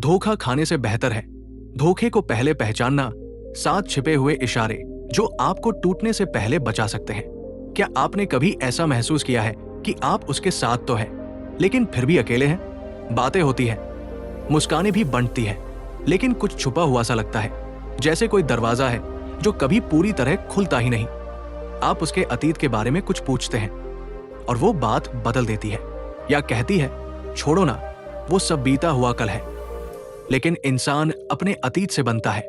धोखा खाने से बेहतर है धोखे को पहले पहचानना, 7 छिपे हुए इशारे जो आपको टूटने से पहले बचा सकते हैं। क्या आपने कभी ऐसा महसूस किया है कि आप उसके साथ तो हैं, लेकिन फिर भी अकेले हैं? बातें होती हैं, मुस्कानें भी बंटती हैं, लेकिन कुछ छुपा हुआ सा लगता है, जैसे कोई दरवाजा है जो कभी पूरी तरह खुलता ही नहीं। आप उसके अतीत के बारे में कुछ पूछते हैं और वो बात बदल देती है या कहती है, छोड़ो ना, वो सब बीता हुआ कल है। लेकिन इंसान अपने अतीत से बनता है।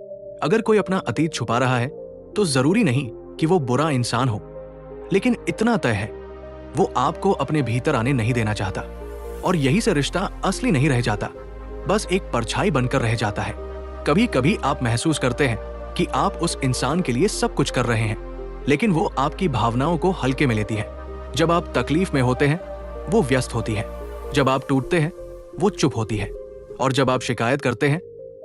अगर कोई अपना अतीत छुपा रहा है तो जरूरी नहीं कि वो बुरा इंसान हो, लेकिन इतना तय है, वो आपको अपने भीतर आने नहीं देना चाहता। और यही से रिश्ता असली नहीं रह जाता, बस एक परछाई बनकर रह जाता है। कभी कभी आप महसूस करते हैं कि आप उस इंसान के लिए सब कुछ कर रहे हैं, लेकिन वो आपकी भावनाओं को हल्के में लेती है। जब आप तकलीफ में होते हैं, वो व्यस्त होती है। जब आप टूटते हैं, वो चुप होती है। और जब आप शिकायत करते हैं,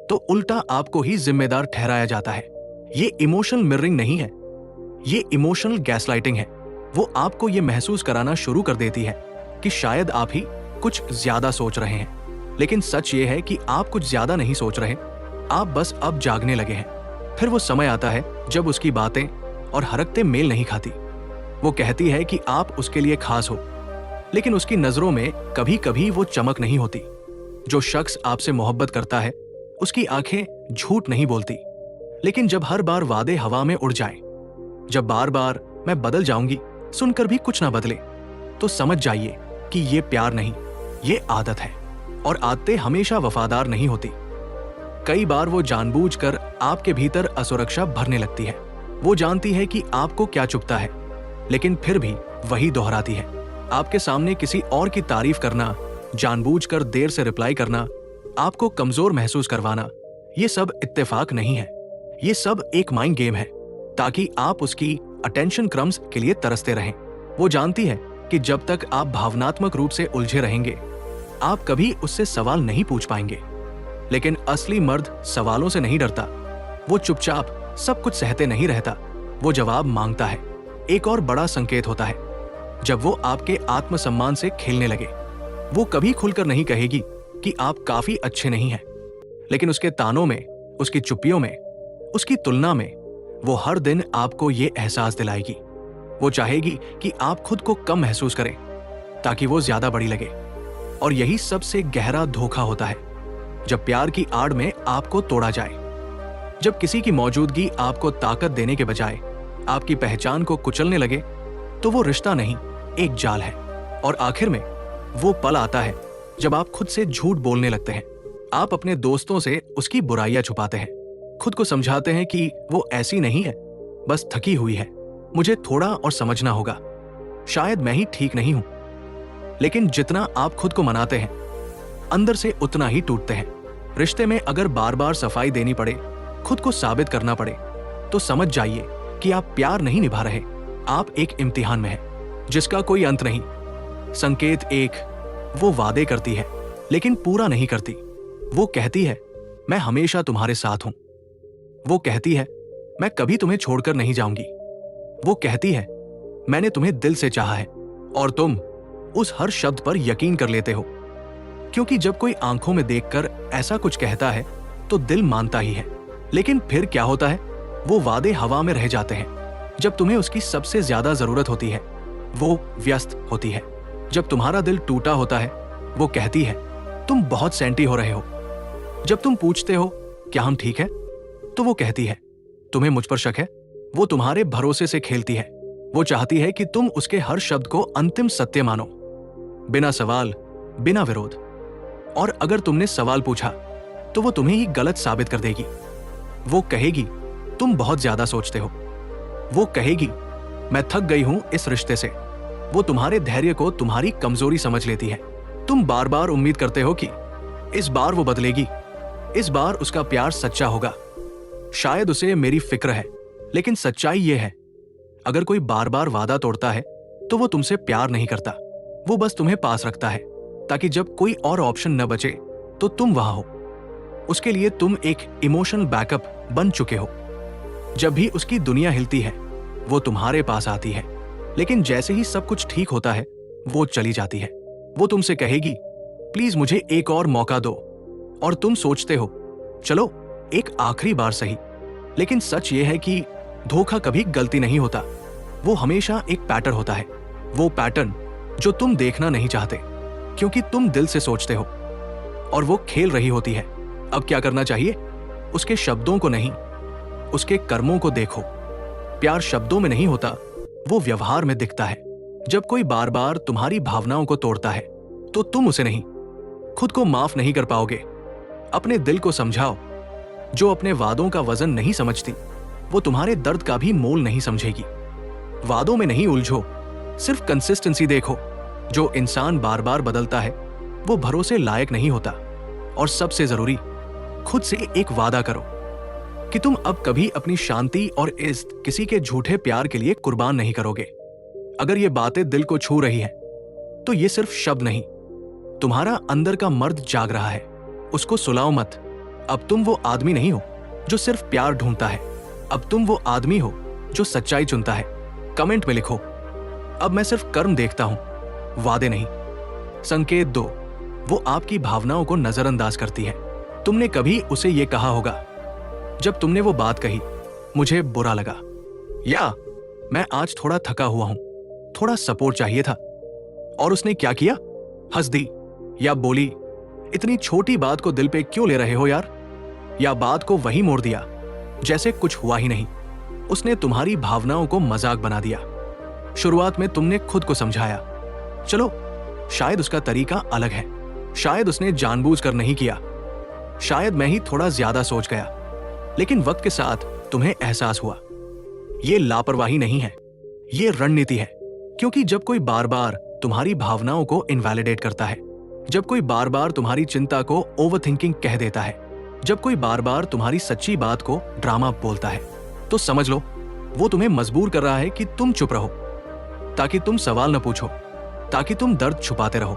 तो उल्टा आपको ही जिम्मेदार ठहराया जाता है। ये इमोशनल मिररिंग नहीं है, ये इमोशनल गैसलाइटिंग है। वो आपको ये महसूस कराना शुरू कर देती है कि शायद आप ही कुछ ज्यादा सोच रहे हैं, लेकिन सच ये है कि आप कुछ ज्यादा नहीं सोच रहे, आप बस अब जागने लगे हैं। फिर वो समय आता है जब उसकी बातें और हरकतें मेल नहीं खाती। वो कहती है कि आप उसके लिए खास हो, लेकिन उसकी नजरों में कभी कभी वो चमक नहीं होती। जो शख्स आपसे मोहब्बत करता है, उसकी आंखें झूठ नहीं बोलती। लेकिन जब हर बार वादे हवा में उड़ जाएं, जब बार बार मैं बदल जाऊंगी सुनकर भी कुछ ना बदले, तो समझ जाइए कि ये प्यार नहीं, ये आदत है। और आदतें हमेशा वफादार नहीं होती। कई बार वो जानबूझकर आपके भीतर असुरक्षा भरने लगती है। वो जानती है कि आपको क्या चुभता है, लेकिन फिर भी वही दोहराती है। आपके सामने किसी और की तारीफ करना, जानबूझकर देर से रिप्लाई करना, आपको कमजोर महसूस करवाना, ये सब इत्तेफाक नहीं है। ये सब एक माइंड गेम है, ताकि आप उसकी अटेंशन क्रम्स के लिए तरसते रहें। वो जानती है कि जब तक आप भावनात्मक रूप से उलझे रहेंगे, आप कभी उससे सवाल नहीं पूछ पाएंगे। लेकिन असली मर्द सवालों से नहीं डरता। वो चुपचाप सब कुछ सहते नहीं रहता, वो जवाब मांगता है। एक और बड़ा संकेत होता है जब वो आपके आत्मसम्मान से खेलने लगे। वो कभी खुलकर नहीं कहेगी कि आप काफी अच्छे नहीं हैं, लेकिन उसके तानों में, उसकी चुप्पियों में, उसकी तुलना में वो हर दिन आपको ये एहसास दिलाएगी। वो चाहेगी कि आप खुद को कम महसूस करें ताकि वो ज्यादा बड़ी लगे। और यही सबसे गहरा धोखा होता है, जब प्यार की आड़ में आपको तोड़ा जाए, जब किसी की मौजूदगी आपको ताकत देने के बजाय आपकी पहचान को कुचलने लगे, तो वो रिश्ता नहीं, एक जाल है। और आखिर में वो पल आता है जब आप खुद से झूठ बोलने लगते हैं। आप अपने दोस्तों से उसकी बुराइयां छुपाते हैं, खुद को समझाते हैं कि वो ऐसी नहीं है, बस थकी हुई है, मुझे थोड़ा और समझना होगा, शायद मैं ही ठीक नहीं हूं। लेकिन जितना आप खुद को मनाते हैं, अंदर से उतना ही टूटते हैं। रिश्ते में अगर बार बार सफाई देनी पड़े, खुद को साबित करना पड़े, तो समझ जाइए कि आप प्यार नहीं निभा रहे, आप एक इम्तिहान में हैं जिसका कोई अंत नहीं। संकेत एक, वो वादे करती है लेकिन पूरा नहीं करती। वो कहती है, मैं हमेशा तुम्हारे साथ हूं। वो कहती है, मैं कभी तुम्हें छोड़कर नहीं जाऊंगी। वो कहती है, मैंने तुम्हें दिल से चाहा है। और तुम उस हर शब्द पर यकीन कर लेते हो, क्योंकि जब कोई आंखों में देखकर ऐसा कुछ कहता है तो दिल मानता ही है। लेकिन फिर क्या होता है, वो वादे हवा में रह जाते हैं। जब तुम्हें उसकी सबसे ज्यादा जरूरत होती है, वो व्यस्त होती है। जब तुम्हारा दिल टूटा होता है, वो कहती है, तुम बहुत सैंटी हो रहे हो। जब तुम पूछते हो, क्या हम ठीक है, तो वो कहती है, तुम्हें मुझ पर शक है। वो तुम्हारे भरोसे से खेलती है। वो चाहती है कि तुम उसके हर शब्द को अंतिम सत्य मानो, बिना सवाल, बिना विरोध। और अगर तुमने सवाल पूछा, तो वो तुम्हें ही गलत साबित कर देगी। वो कहेगी, तुम बहुत ज्यादा सोचते हो। वो कहेगी, मैं थक गई हूं इस रिश्ते से। वो तुम्हारे धैर्य को तुम्हारी कमजोरी समझ लेती है। तुम बार बार उम्मीद करते हो कि इस बार वो बदलेगी, इस बार उसका प्यार सच्चा होगा, शायद उसे मेरी फिक्र है। लेकिन सच्चाई ये है, अगर कोई बार बार वादा तोड़ता है तो वो तुमसे प्यार नहीं करता। वो बस तुम्हें पास रखता है ताकि जब कोई और ऑप्शन न बचे तो तुम वहां हो। उसके लिए तुम एक इमोशनल बैकअप बन चुके हो। जब भी उसकी दुनिया हिलती है, वो तुम्हारे पास आती है। लेकिन जैसे ही सब कुछ ठीक होता है, वो चली जाती है। वो तुमसे कहेगी, प्लीज मुझे एक और मौका दो। और तुम सोचते हो चलो एक आखिरी बार सही। लेकिन सच ये है कि धोखा कभी गलती नहीं होता, वो हमेशा एक पैटर्न होता है। वो पैटर्न जो तुम देखना नहीं चाहते क्योंकि तुम दिल से सोचते हो, और वो खेल रही होती है। अब क्या करना चाहिए? उसके शब्दों को नहीं, उसके कर्मों को देखो। प्यार शब्दों में नहीं होता, वो व्यवहार में दिखता है। जब कोई बार बार तुम्हारी भावनाओं को तोड़ता है तो तुम उसे नहीं, खुद को माफ नहीं कर पाओगे। अपने दिल को समझाओ। जो अपने वादों का वजन नहीं समझती वो तुम्हारे दर्द का भी मोल नहीं समझेगी। वादों में नहीं उलझो, सिर्फ कंसिस्टेंसी देखो। जो इंसान बार बार बदलता है वो भरोसे लायक नहीं होता। और सबसे जरूरी, खुद से एक वादा करो कि तुम अब कभी अपनी शांति और इज्जत किसी के झूठे प्यार के लिए कुर्बान नहीं करोगे। अगर ये बातें दिल को छू रही हैं तो ये सिर्फ शब्द नहीं, तुम्हारा अंदर का मर्द जाग रहा है। उसको सुलाओ मत। अब तुम वो आदमी नहीं हो जो सिर्फ प्यार ढूंढता है, अब तुम वो आदमी हो जो सच्चाई चुनता है। कमेंट में लिखो, अब मैं सिर्फ कर्म देखता हूं, वादे नहीं। संकेत दो, वो आपकी भावनाओं को नजरअंदाज करती है। तुमने कभी उसे ये कहा होगा, जब तुमने वो बात कही मुझे बुरा लगा, या मैं आज थोड़ा थका हुआ हूं, थोड़ा सपोर्ट चाहिए था। और उसने क्या किया? हंस दी या बोली, इतनी छोटी बात को दिल पे क्यों ले रहे हो यार? या बात को वही मोड़ दिया जैसे कुछ हुआ ही नहीं। उसने तुम्हारी भावनाओं को मजाक बना दिया। शुरुआत में तुमने खुद को समझाया, चलो शायद उसका तरीका अलग है, शायद उसने जानबूझकर नहीं किया, शायद मैं ही थोड़ा ज्यादा सोच गया। लेकिन वक्त के साथ तुम्हें एहसास हुआ ये लापरवाही नहीं है, ये रणनीति है। क्योंकि जब कोई बार बार तुम्हारी भावनाओं को इनवैलिडेट करता है, जब कोई बार बार तुम्हारी चिंता को ओवरथिंकिंग कह देता है, जब कोई बार बार तुम्हारी सच्ची बात को ड्रामा बोलता है, तो समझ लो वो तुम्हें मजबूर कर रहा है कि तुम चुप रहो, ताकि तुम सवाल न पूछो, ताकि तुम दर्द छुपाते रहो,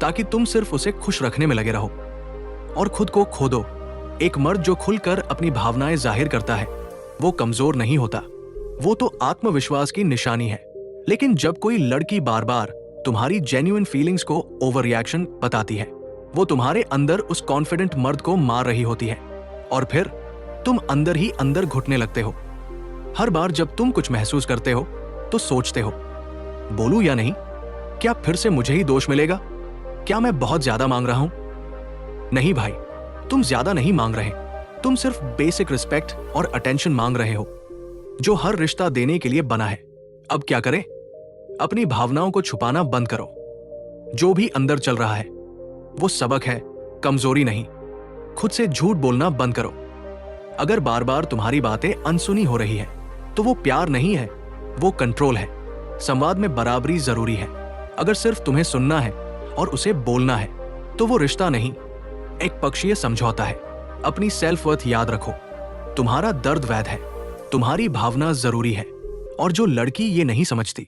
ताकि तुम सिर्फ उसे खुश रखने में लगे रहो और खुद को खो दो। एक मर्द जो खुलकर अपनी भावनाएं जाहिर करता है वो कमजोर नहीं होता, वो तो आत्मविश्वास की निशानी है। लेकिन जब कोई लड़की बार बार तुम्हारी जेन्युइन फीलिंग्स को ओवर रिएक्शन बताती है, वो तुम्हारे अंदर उस कॉन्फिडेंट मर्द को मार रही होती है, और फिर तुम अंदर ही अंदर घुटने लगते हो। हर बार जब तुम कुछ महसूस करते हो तो सोचते हो, बोलूं या नहीं? क्या फिर से मुझे ही दोष मिलेगा? क्या मैं बहुत ज्यादा मांग रहा हूं? नहीं भाई, तुम ज्यादा नहीं मांग रहे, तुम सिर्फ बेसिक रिस्पेक्ट और अटेंशन मांग रहे हो, जो हर रिश्ता देने के लिए बना है। अब क्या करें? अपनी भावनाओं को छुपाना बंद करो। जो भी अंदर चल रहा है वो सबक है, कमजोरी नहीं। खुद से झूठ बोलना बंद करो। अगर बार बार तुम्हारी बातें अनसुनी हो रही है तो वो प्यार नहीं है, वो कंट्रोल है। संवाद में बराबरी जरूरी है। अगर सिर्फ तुम्हें सुनना है और उसे बोलना है तो वो रिश्ता नहीं, एक पक्षीय समझौता है। अपनी सेल्फ वर्थ याद रखो। तुम्हारा दर्द वैध है, तुम्हारी भावना जरूरी है, और जो लड़की ये नहीं समझती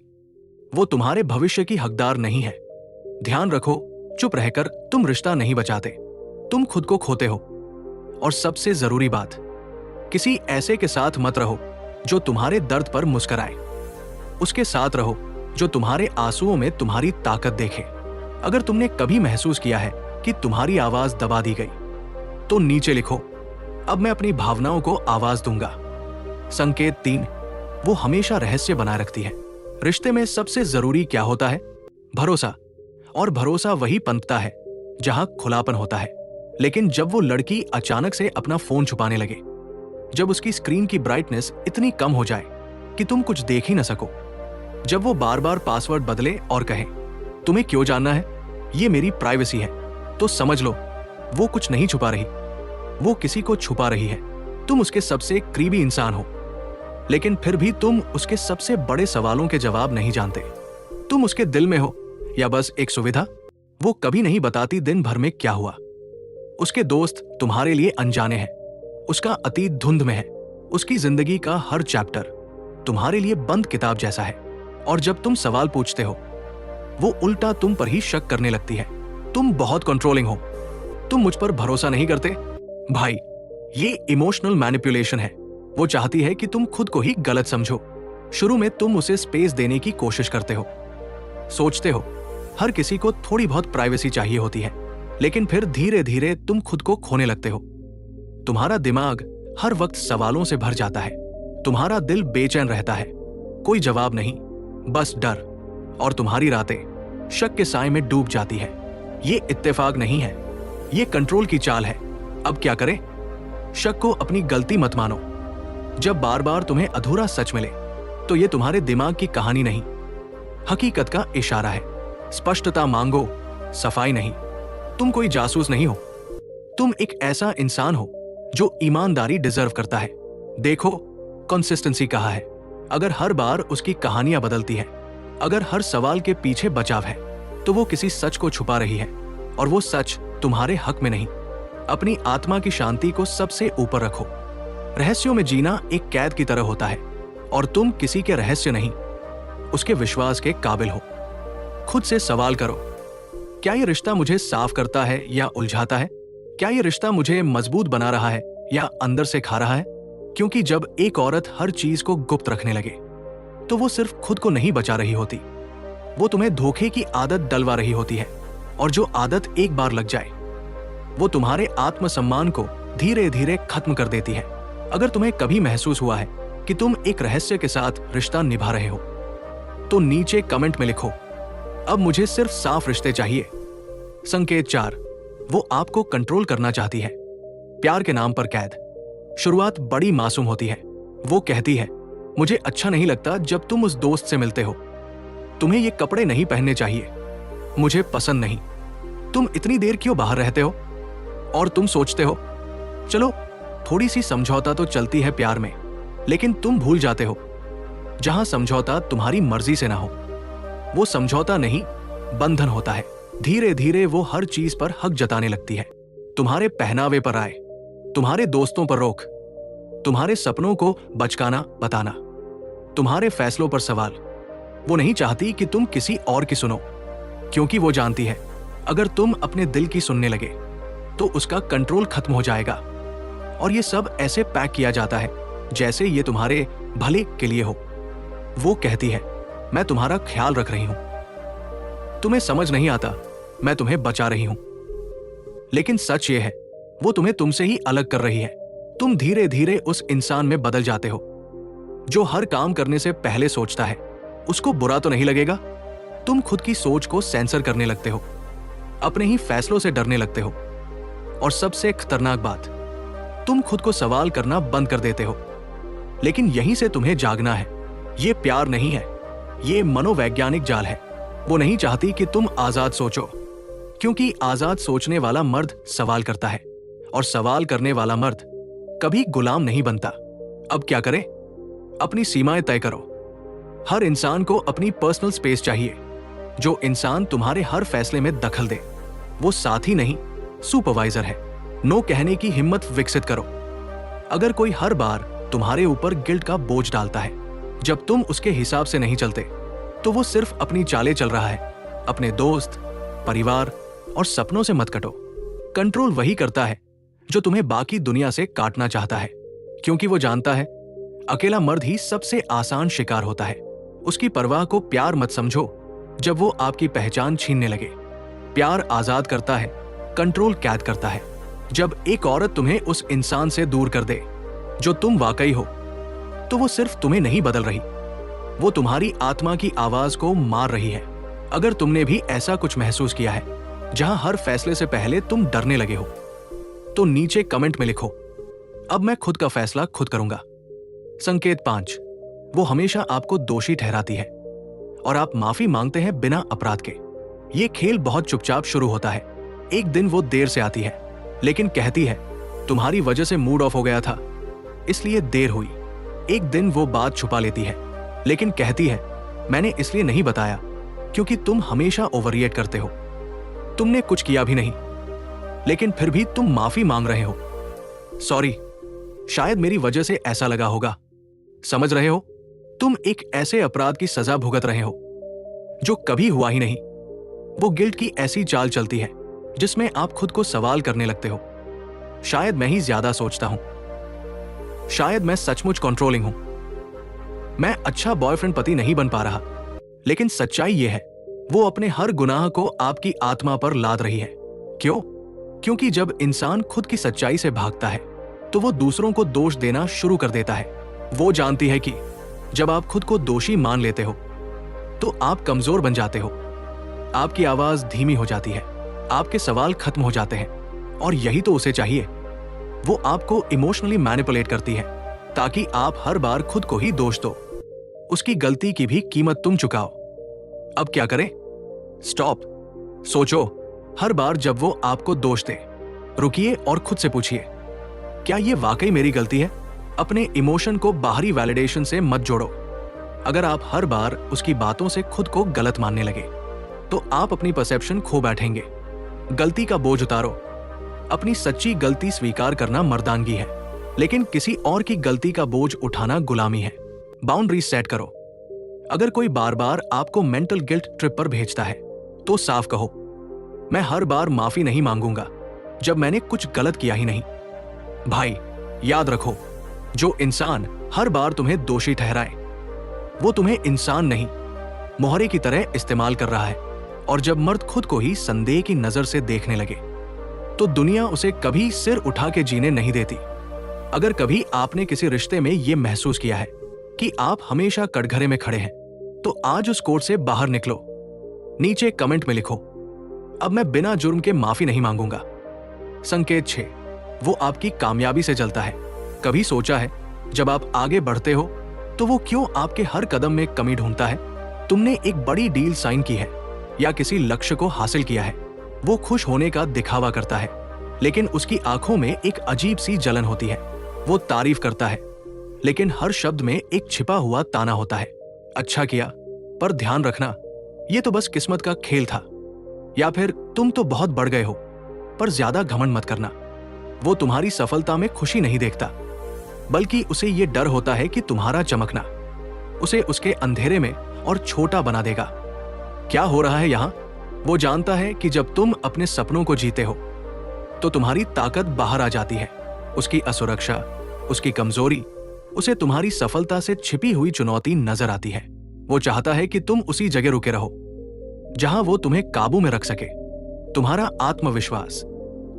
वो तुम्हारे भविष्य की हकदार नहीं है। ध्यान रखो, चुप रहकर तुम रिश्ता नहीं बचाते, तुम खुद को खोते हो। और सबसे जरूरी बात, किसी ऐसे के साथ मत रहो जो तुम्हारे दर्द पर मुस्कुराए। उसके साथ रहो जो तुम्हारे आंसुओं में तुम्हारी ताकत देखे। अगर तुमने कभी महसूस किया है कि तुम्हारी आवाज दबा दी गई तो नीचे लिखो, अब मैं अपनी भावनाओं को आवाज दूंगा। संकेत 3, वो हमेशा रहस्य बनाए रखती है। रिश्ते में सबसे जरूरी क्या होता है? भरोसा। और भरोसा वही पनपता है जहां खुलापन होता है। लेकिन जब वो लड़की अचानक से अपना फोन छुपाने लगे, जब उसकी स्क्रीन की ब्राइटनेस इतनी कम हो जाए कि तुम कुछ देख ही न सको, जब वो बार बार पासवर्ड बदले और कहे तुम्हें क्यों जानना है, ये मेरी प्राइवेसी है, तो समझ लो वो कुछ नहीं छुपा रही, वो किसी को छुपा रही है। तुम उसके सबसे करीबी इंसान हो, लेकिन फिर भी तुम उसके सबसे बड़े सवालों के जवाब नहीं जानते। तुम उसके दिल में हो या बस एक सुविधा? वो कभी नहीं बताती दिन भर में क्या हुआ। उसके दोस्त तुम्हारे लिए अनजाने हैं, उसका अतीत धुंध में है, उसकी जिंदगी का हर चैप्टर तुम्हारे लिए बंद किताब जैसा है। और जब तुम सवाल पूछते हो वो उल्टा तुम पर ही शक करने लगती है। तुम बहुत कंट्रोलिंग हो, तुम मुझ पर भरोसा नहीं करते। भाई, ये इमोशनल मैनिपुलेशन है। वो चाहती है कि तुम खुद को ही गलत समझो। शुरू में तुम उसे स्पेस देने की कोशिश करते हो, सोचते हो हर किसी को थोड़ी बहुत प्राइवेसी चाहिए होती है, लेकिन फिर धीरे धीरे तुम खुद को खोने लगते हो। तुम्हारा दिमाग हर वक्त सवालों से भर जाता है, तुम्हारा दिल बेचैन रहता है, कोई जवाब नहीं, बस डर, और तुम्हारी रातें शक के साए में डूब जाती है। ये इत्तेफाक नहीं है, ये कंट्रोल की चाल है। अब क्या करें? शक को अपनी गलती मत मानो। जब बार बार तुम्हें अधूरा सच मिले तो ये तुम्हारे दिमाग की कहानी नहीं, हकीकत का इशारा है। स्पष्टता मांगो, सफाई नहीं। तुम कोई जासूस नहीं हो, तुम एक ऐसा इंसान हो जो ईमानदारी डिजर्व करता है। देखो, कंसिस्टेंसी कहा है। अगर हर बार उसकी कहानियां बदलती है, अगर हर सवाल के पीछे बचाव है, तो वो किसी सच को छुपा रही है, और वो सच तुम्हारे हक में नहीं। अपनी आत्मा की शांति को सबसे ऊपर रखो। रहस्यों में जीना एक कैद की तरह होता है, और तुम किसी के रहस्य नहीं, उसके विश्वास के काबिल हो। खुद से सवाल करो, क्या ये रिश्ता मुझे साफ करता है या उलझाता है? क्या ये रिश्ता मुझे मजबूत बना रहा है या अंदर से खा रहा है? क्योंकि जब एक औरत हर चीज को गुप्त रखने लगे तो वो सिर्फ खुद को नहीं बचा रही होती, वो तुम्हें धोखे की आदत डलवा रही होती है। और जो आदत एक बार लग जाए वो तुम्हारे आत्मसम्मान को धीरे धीरे खत्म कर देती है। अगर तुम्हें कभी महसूस हुआ है कि तुम एक रहस्य के साथ रिश्ता निभा रहे हो, तो नीचे कमेंट में लिखो, अब मुझे सिर्फ साफ रिश्ते चाहिए। संकेत 4, वो आपको कंट्रोल करना चाहती है। प्यार के नाम पर कैद। शुरुआत बड़ी मासूम होती है। वो कहती है, मुझे अच्छा नहीं लगता जब तुम उस दोस्त से मिलते हो, तुम्हें ये कपड़े नहीं पहनने चाहिए, मुझे पसंद नहीं, तुम इतनी देर क्यों बाहर रहते हो? और तुम सोचते हो, चलो थोड़ी सी समझौता तो चलती है प्यार में, लेकिन तुम भूल जाते हो जहां समझौता तुम्हारी मर्जी से ना हो, वो समझौता नहीं, बंधन होता है। धीरे धीरे वो हर चीज पर हक जताने लगती है। तुम्हारे पहनावे पर आए, तुम्हारे दोस्तों पर रोक, तुम्हारे सपनों को बचकाना बताना, तुम्हारे फैसलों पर सवाल। वो नहीं चाहती कि तुम किसी और की सुनो, क्योंकि वो जानती है अगर तुम अपने दिल की सुनने लगे तो उसका कंट्रोल खत्म हो जाएगा। और ये सब ऐसे पैक किया जाता है जैसे ये तुम्हारे भले के लिए हो। वो कहती है, मैं तुम्हारा ख्याल रख रही हूं, तुम्हें समझ नहीं आता, मैं तुम्हें बचा रही हूं। लेकिन सच ये है, वो तुम्हें तुमसे ही अलग कर रही है। तुम धीरे धीरे उस इंसान में बदल जाते हो जो हर काम करने से पहले सोचता है, उसको बुरा तो नहीं लगेगा। तुम खुद की सोच को सेंसर करने लगते हो, अपने ही फैसलों से डरने लगते हो, और सबसे खतरनाक बात, तुम खुद को सवाल करना बंद कर देते हो। लेकिन यहीं से तुम्हें जागना है। ये प्यार नहीं है, ये मनोवैज्ञानिक जाल है। वो नहीं चाहती कि तुम आजाद सोचो, क्योंकि आजाद सोचने वाला मर्द सवाल करता है, और सवाल करने वाला मर्द कभी गुलाम नहीं बनता। अब क्या करें? अपनी सीमाएं तय करो। हर इंसान को अपनी पर्सनल स्पेस चाहिए। जो इंसान तुम्हारे हर फैसले में दखल दे वो साथी नहीं, सुपरवाइजर है। नो कहने की हिम्मत विकसित करो। अगर कोई हर बार तुम्हारे ऊपर गिल्ट का बोझ डालता है जब तुम उसके हिसाब से नहीं चलते, तो वो सिर्फ अपनी चालें चल रहा है। अपने दोस्त, परिवार और सपनों से मत कटो। कंट्रोल वही करता है जो तुम्हें बाकी दुनिया से काटना चाहता है, क्योंकि वो जानता है अकेला मर्द ही सबसे आसान शिकार होता है। उसकी परवाह को प्यार मत समझो जब वो आपकी पहचान छीनने लगे। प्यार आजाद करता है, कंट्रोल कैद करता है। जब एक औरत तुम्हें उस इंसान से दूर कर दे जो तुम वाकई हो, तो वो सिर्फ तुम्हें नहीं बदल रही, वो तुम्हारी आत्मा की आवाज को मार रही है। अगर तुमने भी ऐसा कुछ महसूस किया है जहां हर फैसले से पहले तुम डरने लगे हो, तो नीचे कमेंट में लिखो, अब मैं खुद का फैसला खुद करूंगा। संकेत 5, वो हमेशा आपको दोषी ठहराती है और आप माफी मांगते हैं बिना अपराध के। ये खेल बहुत चुपचाप शुरू होता है। एक दिन वो देर से आती है, लेकिन कहती है तुम्हारी वजह से मूड ऑफ हो गया था, इसलिए देर हुई। एक दिन वो बात छुपा लेती है, लेकिन कहती है मैंने इसलिए नहीं बताया क्योंकि तुम हमेशा ओवररिएक्ट करते हो। तुमने कुछ किया भी नहीं, लेकिन फिर भी तुम माफी मांग रहे हो। सॉरी, शायद मेरी वजह से ऐसा लगा होगा। समझ रहे हो, तुम एक ऐसे अपराध की सजा भुगत रहे हो जो कभी हुआ ही नहीं। वो गिल्ट की ऐसी चाल चलती है जिसमें आप खुद को सवाल करने लगते हो, शायद मैं ही ज्यादा सोचता हूं, शायद मैं सचमुच कंट्रोलिंग हूं, मैं अच्छा बॉयफ्रेंड पति नहीं बन पा रहा। लेकिन सच्चाई यह है, वो अपने हर गुनाह को आपकी आत्मा पर लाद रही है। क्यों? क्योंकि जब इंसान खुद की सच्चाई से भागता है तो वो दूसरों को दोष देना शुरू कर देता है। वो जानती है कि जब आप खुद को दोषी मान लेते हो तो आप कमजोर बन जाते हो, आपकी आवाज धीमी हो जाती है, आपके सवाल खत्म हो जाते हैं। और यही तो उसे चाहिए। वो आपको इमोशनली मैनिपुलेट करती है ताकि आप हर बार खुद को ही दोष दो। उसकी गलती की भी कीमत तुम चुकाओ। अब क्या करें? स्टॉप, सोचो। हर बार जब वो आपको दोष दे, रुकिए और खुद से पूछिए, क्या ये वाकई मेरी गलती है? अपने इमोशन को बाहरी वैलिडेशन से मत जोड़ो। अगर आप हर बार उसकी बातों से खुद को गलत मानने लगे तो आप अपनी परसेप्शन खो बैठेंगे। गलती का बोझ उतारो। अपनी सच्ची गलती स्वीकार करना मर्दानगी है, लेकिन किसी और की गलती का बोझ उठाना गुलामी है। बाउंड्री सेट करो। अगर कोई बार बार आपको मेंटल गिल्ट ट्रिप पर भेजता है तो साफ कहो, मैं हर बार माफी नहीं मांगूंगा जब मैंने कुछ गलत किया ही नहीं। भाई, याद रखो, जो इंसान हर बार तुम्हें दोषी ठहराए वो तुम्हें इंसान नहीं, मोहरे की तरह इस्तेमाल कर रहा है। और जब मर्द खुद को ही संदेह की नजर से देखने लगे तो दुनिया उसे कभी सिर उठा के जीने नहीं देती। अगर कभी आपने किसी रिश्ते में यह महसूस किया है कि आप हमेशा कटघरे में खड़े हैं तो आज उस कोर्ट से बाहर निकलो। नीचे कमेंट में लिखो, अब मैं बिना जुर्म के माफी नहीं मांगूंगा। संकेत 6, वो आपकी कामयाबी से जलता है। कभी सोचा है जब आप आगे बढ़ते हो तो वो क्यों आपके हर कदम में कमी ढूंढता है? तुमने एक बड़ी डील साइन की है या किसी लक्ष्य को हासिल किया है, वो खुश होने का दिखावा करता है, लेकिन उसकी आंखों में एक अजीब सी जलन होती है। वो तारीफ करता है, लेकिन हर शब्द में एक छिपा हुआ ताना होता है। अच्छा किया, पर ध्यान रखना, ये तो बस किस्मत का खेल था। या फिर तुम तो बहुत बढ़ गए हो, पर ज्यादा घमंड मत करना। वो तुम्हारी सफलता में खुशी नहीं देखता, बल्कि उसे ये डर होता है कि तुम्हारा चमकना उसे उसके अंधेरे में और छोटा बना देगा। क्या हो रहा है यहाँ? वो जानता है कि जब तुम अपने सपनों को जीते हो तो तुम्हारी ताकत बाहर आ जाती है। उसकी असुरक्षा, उसकी कमजोरी उसे तुम्हारी सफलता से छिपी हुई चुनौती नजर आती है। वो चाहता है कि तुम उसी जगह रुके रहो जहां वो तुम्हें काबू में रख सके। तुम्हारा आत्मविश्वास,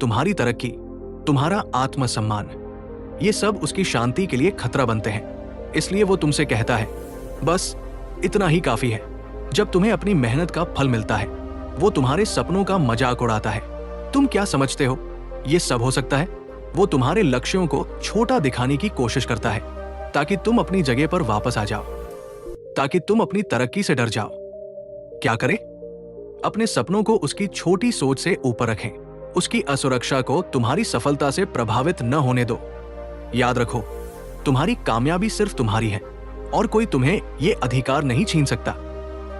तुम्हारी तरक्की, तुम्हारा आत्मसम्मान, ये सब उसकी शांति के लिए खतरा बनते हैं। इसलिए वो तुमसे कहता है, बस इतना ही काफी है। जब तुम्हें अपनी मेहनत का फल मिलता है वो तुम्हारे सपनों का मजाक उड़ाता है। तुम क्या समझते हो ये सब हो सकता है? वो तुम्हारे लक्ष्यों को छोटा दिखाने की कोशिश करता है ताकि तुम अपनी जगह पर वापस आ जाओ, ताकि तुम अपनी तरक्की से डर जाओ। क्या करें? अपने सपनों को उसकी छोटी सोच से ऊपर रखें। उसकी असुरक्षा को तुम्हारी सफलता से प्रभावित न होने दो। याद रखो, तुम्हारी कामयाबी सिर्फ तुम्हारी है और कोई तुम्हें यह अधिकार नहीं छीन सकता।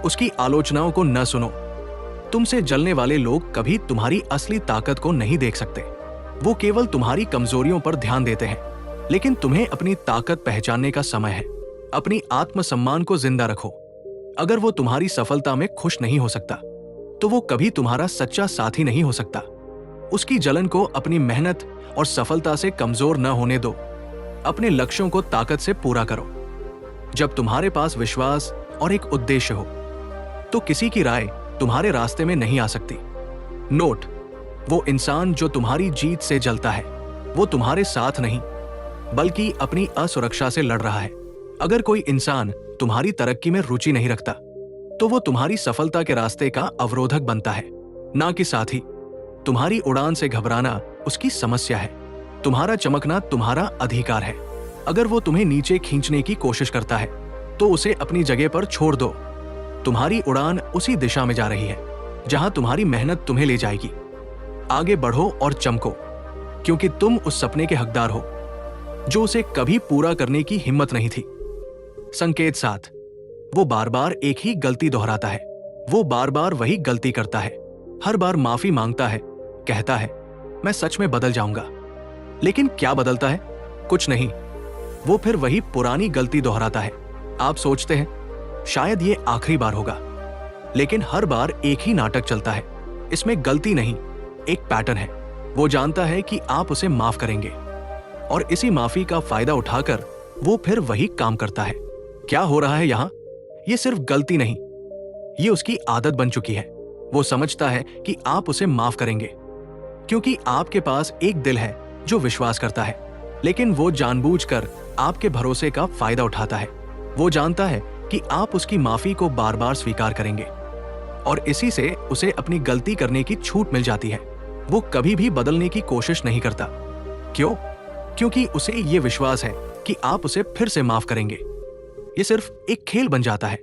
उसकी आलोचनाओं को न सुनो। तुमसे जलने वाले लोग कभी तुम्हारी असली ताकत को नहीं देख सकते। वो केवल तुम्हारी कमजोरियों पर ध्यान देते हैं। लेकिन तुम्हें अपनी ताकत पहचानने का समय है। अपनी आत्मसम्मान को जिंदा रखो। अगर वो तुम्हारी सफलता में खुश नहीं हो सकता तो वो कभी तुम्हारा सच्चा साथी नहीं हो सकता। उसकी जलन को अपनी मेहनत और सफलता से कमजोर न होने दो। अपने लक्ष्यों को ताकत से पूरा करो। जब तुम्हारे पास विश्वास और एक उद्देश्य हो तो किसी की राय तुम्हारे रास्ते में नहीं आ सकती। नोट, वो इंसान जो तुम्हारी जीत से जलता है वो तुम्हारे साथ नहीं बल्कि अपनी असुरक्षा से लड़ रहा है। अगर कोई इंसान तुम्हारी तरक्की में रुचि नहीं रखता तो वो तुम्हारी सफलता के रास्ते का अवरोधक बनता है, ना कि साथी। तुम्हारी उड़ान से घबराना उसकी समस्या है। तुम्हारा चमकना तुम्हारा अधिकार है। अगर वो तुम्हें नीचे खींचने की कोशिश करता है तो उसे अपनी जगह पर छोड़ दो। तुम्हारी उड़ान उसी दिशा में जा रही है जहां तुम्हारी मेहनत तुम्हें ले जाएगी। आगे बढ़ो और चमको, क्योंकि तुम उस सपने के हकदार हो जो उसे कभी पूरा करने की हिम्मत नहीं थी। संकेत 7, वो बार बार एक ही गलती दोहराता है। वो बार बार वही गलती करता है। हर बार माफी मांगता है, कहता है मैं सच में बदल जाऊंगा, लेकिन क्या बदलता है? कुछ नहीं। वो फिर वही पुरानी गलती दोहराता है। आप सोचते हैं शायद ये आखिरी बार होगा, लेकिन हर बार एक ही नाटक चलता है। इसमें गलती नहीं, एक पैटर्न है। वो जानता है कि आप उसे माफ करेंगे और इसी माफी का फायदा उठाकर वो फिर वही काम करता है। क्या हो रहा है यहाँ? ये सिर्फ गलती नहीं, ये उसकी आदत बन चुकी है। वो समझता है कि आप उसे माफ करेंगे, क्योंकि आपके पास एक दिल है जो विश्वास करता है, लेकिन वो जानबूझकर आपके भरोसे का फायदा उठाता है। वो जानता है कि आप उसकी माफी को बार बार स्वीकार करेंगे और इसी से उसे अपनी गलती करने की छूट मिल जाती है। वो कभी भी बदलने की कोशिश नहीं करता। क्यों? क्योंकि उसे ये विश्वास है कि आप उसे फिर से माफ करेंगे। ये सिर्फ एक खेल बन जाता है।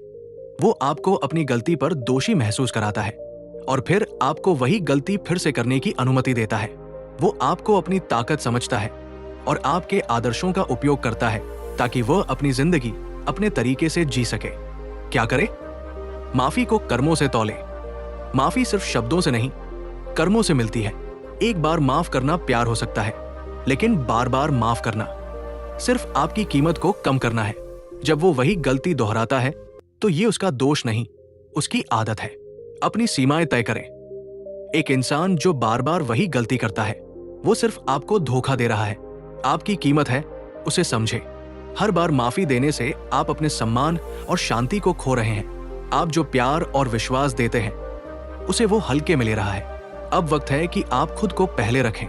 वो आपको अपनी गलती पर दोषी महसूस कराता है और फिर आपको वही गलती फिर से करने की अनुमति देता है। वो आपको अपनी ताकत समझता है और आपके आदर्शों का उपयोग करता है ताकि वह अपनी जिंदगी अपने तरीके से जी सके। क्या करे? माफी को कर्मों से तौले। माफी सिर्फ शब्दों से नहीं, कर्मों से मिलती है। एक बार माफ करना प्यार हो सकता है, लेकिन बार बार माफ करना सिर्फ आपकी कीमत को कम करना है। जब वो वही गलती दोहराता है तो ये उसका दोष नहीं, उसकी आदत है। अपनी सीमाएं तय करें। एक इंसान जो बार बार वही गलती करता है वो सिर्फ आपको धोखा दे रहा है। आपकी कीमत है, उसे समझे। हर बार माफी देने से आप अपने सम्मान और शांति को खो रहे हैं। आप जो प्यार और विश्वास देते हैं उसे वो हल्के में ले रहा है। अब वक्त है कि आप खुद को पहले रखें,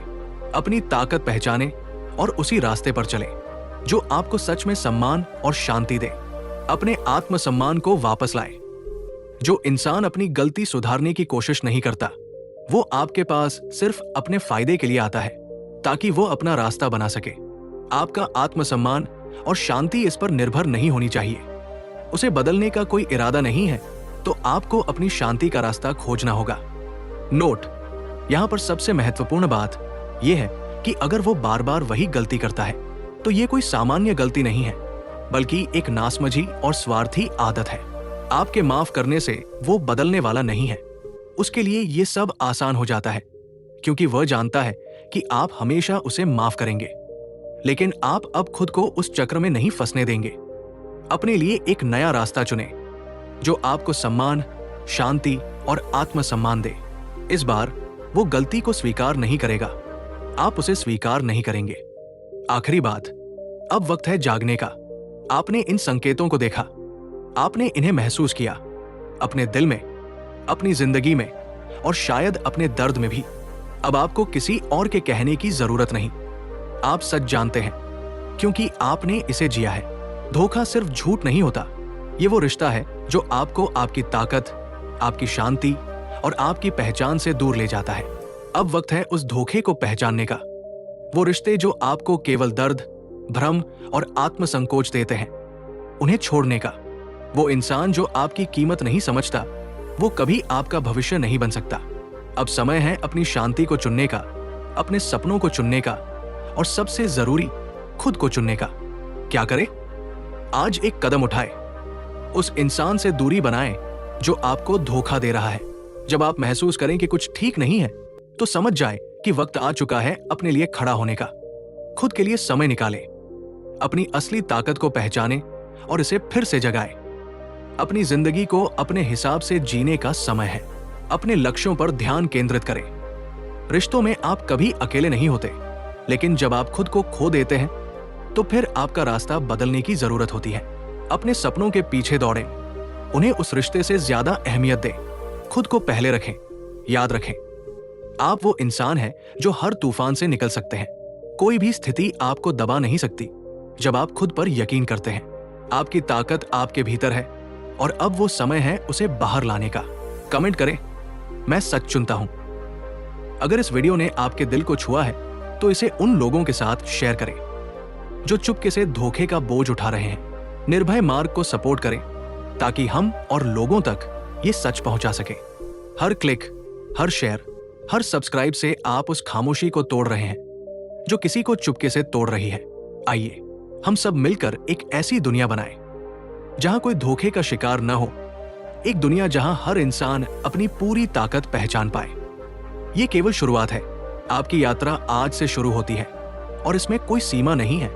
अपनी ताकत पहचानें और उसी रास्ते पर चलें जो आपको सच में सम्मान और शांति दे। अपने आत्मसम्मान को वापस लाएं। जो इंसान अपनी गलती सुधारने की कोशिश नहीं करता वो आपके पास सिर्फ अपने फायदे के लिए आता है ताकि वो अपना रास्ता बना सके। आपका आत्मसम्मान और शांति इस पर निर्भर नहीं होनी चाहिए। उसे बदलने का कोई इरादा नहीं है तो आपको अपनी शांति का रास्ता खोजना होगा। नोट: यहां पर सबसे महत्वपूर्ण बात यह है कि अगर वो बार बार वही गलती करता है तो ये कोई सामान्य गलती नहीं है, बल्कि एक नासमझी और स्वार्थी आदत है। आपके माफ करने से वो बदलने वाला नहीं है। उसके लिए ये सब आसान हो जाता है क्योंकि वह जानता है कि आप हमेशा उसे माफ करेंगे। लेकिन आप अब खुद को उस चक्र में नहीं फंसने देंगे। अपने लिए एक नया रास्ता चुनें जो आपको सम्मान, शांति और आत्मसम्मान दे। इस बार वो गलती को स्वीकार नहीं करेगा, आप उसे स्वीकार नहीं करेंगे। आखिरी बात, अब वक्त है जागने का। आपने इन संकेतों को देखा, आपने इन्हें महसूस किया अपने दिल में, अपनी जिंदगी में और शायद अपने दर्द में भी। अब आपको किसी और के कहने की जरूरत नहीं। आप सच जानते हैं क्योंकि आपने इसे जिया है। धोखा सिर्फ झूठ नहीं होता, ये वो रिश्ता है जो आपको आपकी ताकत, आपकी शांति और आपकी पहचान से दूर ले जाता है। अब वक्त है उस धोखे को पहचानने का। वो रिश्ते जो आपको केवल दर्द, भ्रम और आत्मसंकोच देते हैं, उन्हें छोड़ने का। वो इंसान जो आपकी कीमत नहीं समझता वो कभी आपका भविष्य नहीं बन सकता। अब समय है अपनी शांति को चुनने का, अपने सपनों को चुनने का और सबसे जरूरी खुद को चुनने का। क्या करें? आज एक कदम उठाए, उस इंसान से दूरी बनाएं जो आपको धोखा दे रहा है। जब आप महसूस करें कि कुछ ठीक नहीं है तो समझ जाएं कि वक्त आ चुका है अपने लिए खड़ा होने का। खुद के लिए समय निकालें, अपनी असली ताकत को पहचानें और इसे फिर से जगाएं। अपनी जिंदगी को अपने हिसाब से जीने का समय है। अपने लक्ष्यों पर ध्यान केंद्रित करें। रिश्तों में आप कभी अकेले नहीं होते, लेकिन जब आप खुद को खो देते हैं तो फिर आपका रास्ता बदलने की जरूरत होती है। अपने सपनों के पीछे दौड़ें, उन्हें उस रिश्ते से ज्यादा अहमियत दें। खुद को पहले रखें। याद रखें, आप वो इंसान हैं जो हर तूफान से निकल सकते हैं। कोई भी स्थिति आपको दबा नहीं सकती जब आप खुद पर यकीन करते हैं। आपकी ताकत आपके भीतर है और अब वो समय है उसे बाहर लाने का। कमेंट करें, मैं सच चुनता हूं। अगर इस वीडियो ने आपके दिल को छुआ है तो इसे उन लोगों के साथ शेयर करें जो चुपके से धोखे का बोझ उठा रहे हैं। निर्भय मार्ग को सपोर्ट करें ताकि हम और लोगों तक ये सच पहुंचा सके। हर क्लिक, हर शेयर, हर सब्सक्राइब से आप उस खामोशी को तोड़ रहे हैं जो किसी को चुपके से तोड़ रही है। आइए हम सब मिलकर एक ऐसी दुनिया बनाएं जहां कोई धोखे का शिकार न हो। एक दुनिया जहां हर इंसान अपनी पूरी ताकत पहचान पाए। ये केवल शुरुआत है। आपकी यात्रा आज से शुरू होती है और इसमें कोई सीमा नहीं है।